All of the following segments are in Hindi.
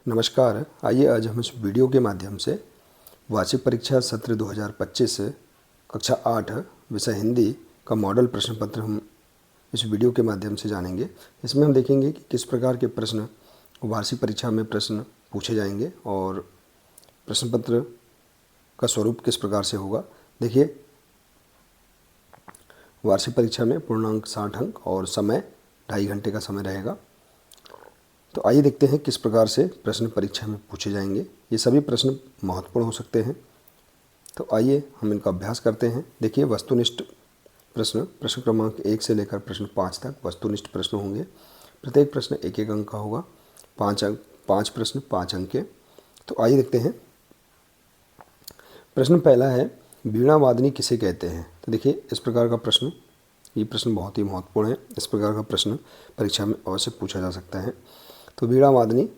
नमस्कार। आइए आज हम इस वीडियो के माध्यम से वार्षिक परीक्षा सत्र 2025 कक्षा 8 विषय हिंदी का मॉडल प्रश्न पत्र हम इस वीडियो के माध्यम से जानेंगे। इसमें हम देखेंगे कि किस प्रकार के प्रश्न वार्षिक परीक्षा में प्रश्न पूछे जाएंगे और प्रश्न पत्र का स्वरूप किस प्रकार से होगा। देखिए, वार्षिक परीक्षा में पूर्णांक 60 अंक और समय 2.5 घंटे का समय रहेगा। तो आइए देखते हैं किस प्रकार से प्रश्न परीक्षा में पूछे जाएंगे। ये सभी प्रश्न महत्वपूर्ण हो सकते हैं, तो आइए हम इनका अभ्यास करते हैं। देखिए, वस्तुनिष्ठ प्रश्न क्रमांक 1 से लेकर प्रश्न 5 तक वस्तुनिष्ठ प्रश्न होंगे। प्रत्येक प्रश्न 1-1 अंक का होगा। 5 प्रश्न 5 अंक के। तो आइए देखते हैं। प्रश्न पहला है, वीणा वादनी किसे कहते हैं। तो देखिए, इस प्रकार का प्रश्न, ये प्रश्न बहुत ही महत्वपूर्ण है। इस प्रकार का प्रश्न परीक्षा में अवश्य पूछा जा सकता है। तो वीणा वादनी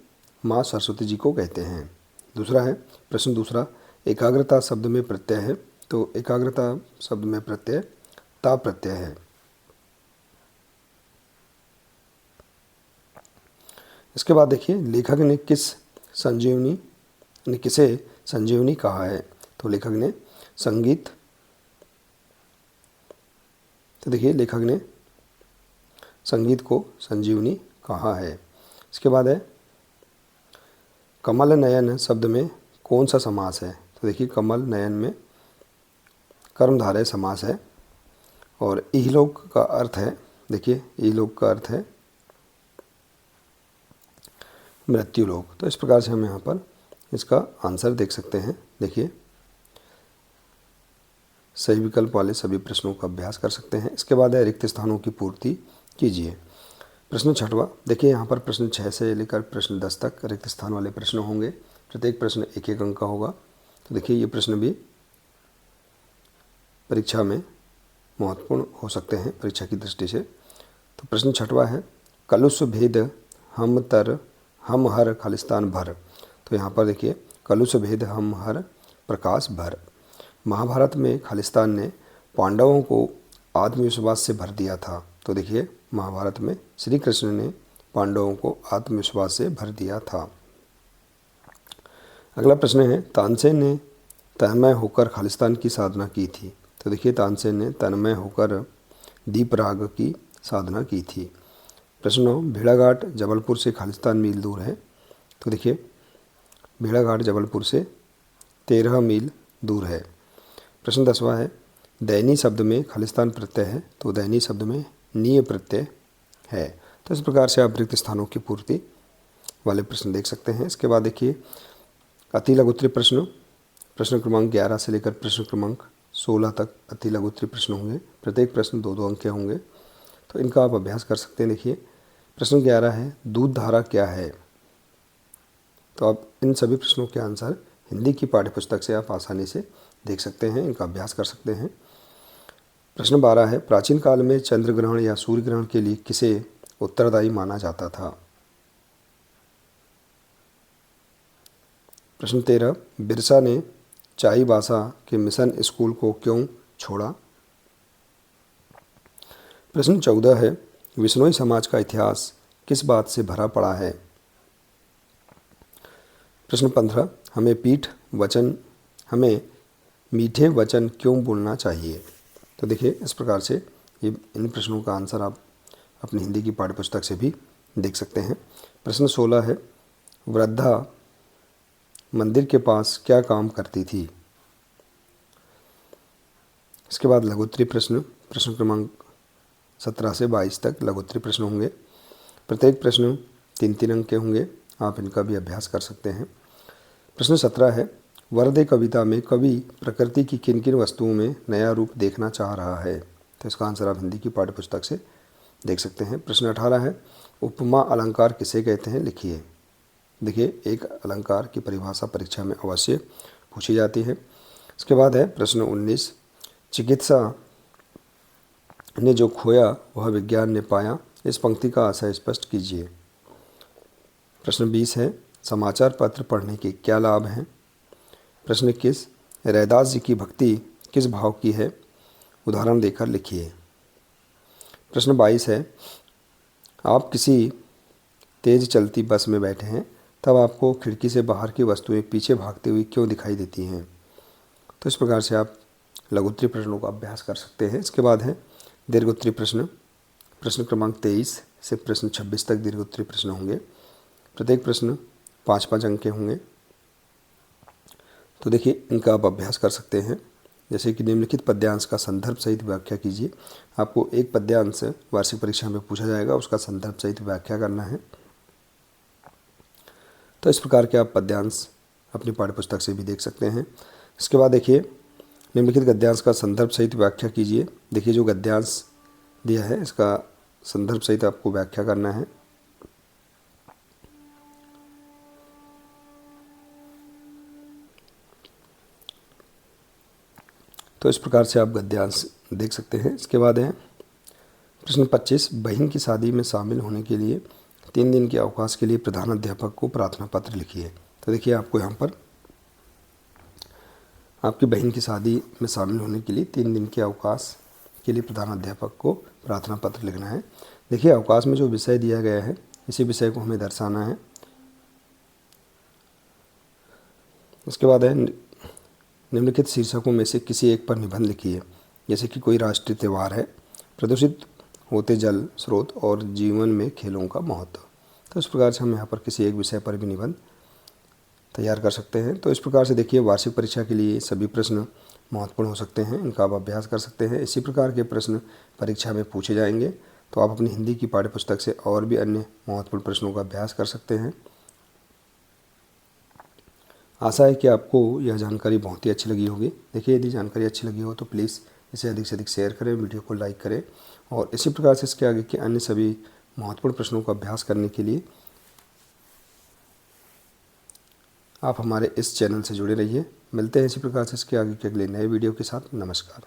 माँ सरस्वती जी को कहते हैं। दूसरा है, प्रश्न दूसरा, एकाग्रता शब्द में प्रत्यय है। तो एकाग्रता शब्द में प्रत्यय ता प्रत्यय है। इसके बाद देखिए, लेखक ने किसे संजीवनी कहा है। तो लेखक ने संगीत, तो देखिए लेखक ने संगीत को संजीवनी कहा है। इसके बाद है, कमल नयन शब्द में कौन सा समास है। तो देखिए, कमल नयन में कर्मधारय समास है और इहलोक का अर्थ है, देखिए इहलोक का अर्थ है मृत्युलोक। तो इस प्रकार से हम यहाँ पर इसका आंसर देख सकते हैं। देखिए, सही विकल्प वाले सभी प्रश्नों का अभ्यास कर सकते हैं। इसके बाद है, रिक्त स्थानों की पूर्ति कीजिए। प्रश्न 6वां, देखिए यहाँ पर प्रश्न 6 से लेकर प्रश्न 10 तक रिक्त स्थान वाले प्रश्न होंगे। प्रत्येक प्रश्न 1-1 अंक का होगा। तो देखिए, ये प्रश्न भी परीक्षा में महत्वपूर्ण हो सकते हैं परीक्षा की दृष्टि से। तो प्रश्न 6वां है, कलुष भेद हम तर हम हर खालिस्तान भर। तो यहाँ पर देखिए, कलुष भेद हम हर प्रकाश भर। महाभारत में खालिस्तान ने पांडवों को आत्मविश्वास से भर दिया था। तो देखिए, महाभारत में श्री कृष्ण ने पांडवों को आत्मविश्वास से भर दिया था। अगला प्रश्न है, तानसेन ने तन्मय होकर खालिस्तान की साधना की थी। तो देखिए, तानसेन ने तन्मय होकर दीपराग की साधना की थी। प्रश्न 9, भेड़ाघाट जबलपुर से खालिस्तान मील दूर है। तो देखिए, भेड़ाघाट जबलपुर से 13 मील दूर है। प्रश्न 10वां है, दैनी शब्द में खालिस्तान प्रत्यय है। तो दैनी शब्द में नीय प्रत्यय है। तो इस प्रकार से आप रिक्त स्थानों की पूर्ति वाले प्रश्न देख सकते हैं। इसके बाद देखिए, अति लघुत्तरीय प्रश्न क्रमांक 11 से लेकर प्रश्न क्रमांक 16 तक अति लघुत्तरीय प्रश्न होंगे। प्रत्येक प्रश्न 2-2 अंक के होंगे। तो इनका आप अभ्यास कर सकते हैं। देखिए, प्रश्न 11 है, दूध धारा क्या है। तो आप इन सभी प्रश्नों के आंसर हिंदी की पाठ्यपुस्तक से आप आसानी से देख सकते हैं, इनका अभ्यास कर सकते हैं। प्रश्न 12 है, प्राचीन काल में चंद्र ग्रहण या सूर्य ग्रहण के लिए किसे उत्तरदायी माना जाता था। प्रश्न 13, बिरसा ने चाईबासा के मिशन स्कूल को क्यों छोड़ा। प्रश्न 14 है, विश्नोई समाज का इतिहास किस बात से भरा पड़ा है। प्रश्न 15, हमें मीठे वचन क्यों बोलना चाहिए। तो देखिए, इस प्रकार से ये इन प्रश्नों का आंसर आप अपनी हिंदी की पाठ्यपुस्तक से भी देख सकते हैं। प्रश्न 16 है, वृद्धा मंदिर के पास क्या काम करती थी। इसके बाद लघुत्तरीय प्रश्न क्रमांक 17 से 22 तक लघुत्तरीय प्रश्न होंगे। प्रत्येक प्रश्न 3-3 अंक के होंगे। आप इनका भी अभ्यास कर सकते हैं। प्रश्न 17 है, वरदे कविता में कवि प्रकृति की किन किन वस्तुओं में नया रूप देखना चाह रहा है। तो इसका आंसर आप हिंदी की पाठ्यपुस्तक से देख सकते हैं। प्रश्न 18 है, उपमा अलंकार किसे कहते हैं, लिखिए। देखिए, एक अलंकार की परिभाषा परीक्षा में अवश्य पूछी जाती है। इसके बाद है प्रश्न 19, चिकित्सा ने जो खोया वह विज्ञान ने पाया। इस पंक्ति का आशय स्पष्ट कीजिए। प्रश्न 20 है, समाचार पत्र पढ़ने के क्या लाभ हैं। प्रश्न 21, रैदास जी की भक्ति किस भाव की है, उदाहरण देकर लिखिए। प्रश्न 22 है, आप किसी तेज चलती बस में बैठे हैं, तब आपको खिड़की से बाहर की वस्तुएं पीछे भागते हुए क्यों दिखाई देती हैं। तो इस प्रकार से आप लघुत्तरीय प्रश्नों का अभ्यास कर सकते हैं। इसके बाद है दीर्घोत्तरीय प्रश्न। प्रश्न क्रमांक 23 से प्रश्न 26 तक दीर्घोत्तरीय प्रश्न होंगे। प्रत्येक प्रश्न 5-5 अंक के होंगे। तो देखिए इनका आप अभ्यास कर सकते हैं। जैसे कि निम्नलिखित पद्यांश का संदर्भ सहित व्याख्या कीजिए। आपको एक पद्यांश वार्षिक परीक्षा में पूछा जाएगा, उसका संदर्भ सहित व्याख्या करना है। तो इस प्रकार के आप पद्यांश अपनी पाठ्यपुस्तक से भी देख सकते हैं। इसके बाद देखिए निम्नलिखित गद्यांश का संदर्भ सहित व्याख्या कीजिए। देखिए जो गद्यांश दिया है इसका संदर्भ सहित आपको व्याख्या करना है। तो इस प्रकार से आप गद्यांश देख सकते हैं। इसके बाद है प्रश्न 25, बहन की शादी में शामिल होने के लिए 3 दिन के अवकाश के लिए प्रधान अध्यापक को प्रार्थना पत्र लिखिए। तो देखिए आपको यहाँ पर आपकी बहन की शादी में शामिल होने के लिए 3 दिन के अवकाश के लिए प्रधान अध्यापक को प्रार्थना पत्र लिखना है। देखिए अवकाश में जो विषय दिया गया है इसी विषय को हमें दर्शाना है। इसके बाद है निम्नलिखित शीर्षकों में से किसी एक पर निबंध लिखिए। जैसे कि कोई राष्ट्रीय त्यौहार है, प्रदूषित होते जल स्रोत और जीवन में खेलों का महत्व। तो इस प्रकार से हम यहाँ पर किसी एक विषय पर भी निबंध तैयार कर सकते हैं। तो इस प्रकार से देखिए वार्षिक परीक्षा के लिए सभी प्रश्न महत्वपूर्ण हो सकते हैं, इनका आप अभ्यास कर सकते हैं। इसी प्रकार के प्रश्न परीक्षा में पूछे जाएंगे। तो आप अपनी हिंदी की पाठ्यपुस्तक से और भी अन्य महत्वपूर्ण प्रश्नों का अभ्यास कर सकते हैं। आशा है कि आपको यह जानकारी बहुत ही अच्छी लगी होगी। देखिए यदि जानकारी अच्छी लगी हो तो प्लीज़ इसे अधिक से अधिक शेयर करें, वीडियो को लाइक करें और इसी प्रकार से इसके आगे के अन्य सभी महत्वपूर्ण प्रश्नों का अभ्यास करने के लिए आप हमारे इस चैनल से जुड़े रहिए। मिलते हैं इसी प्रकार से इसके आगे के अगले नए वीडियो के साथ। नमस्कार।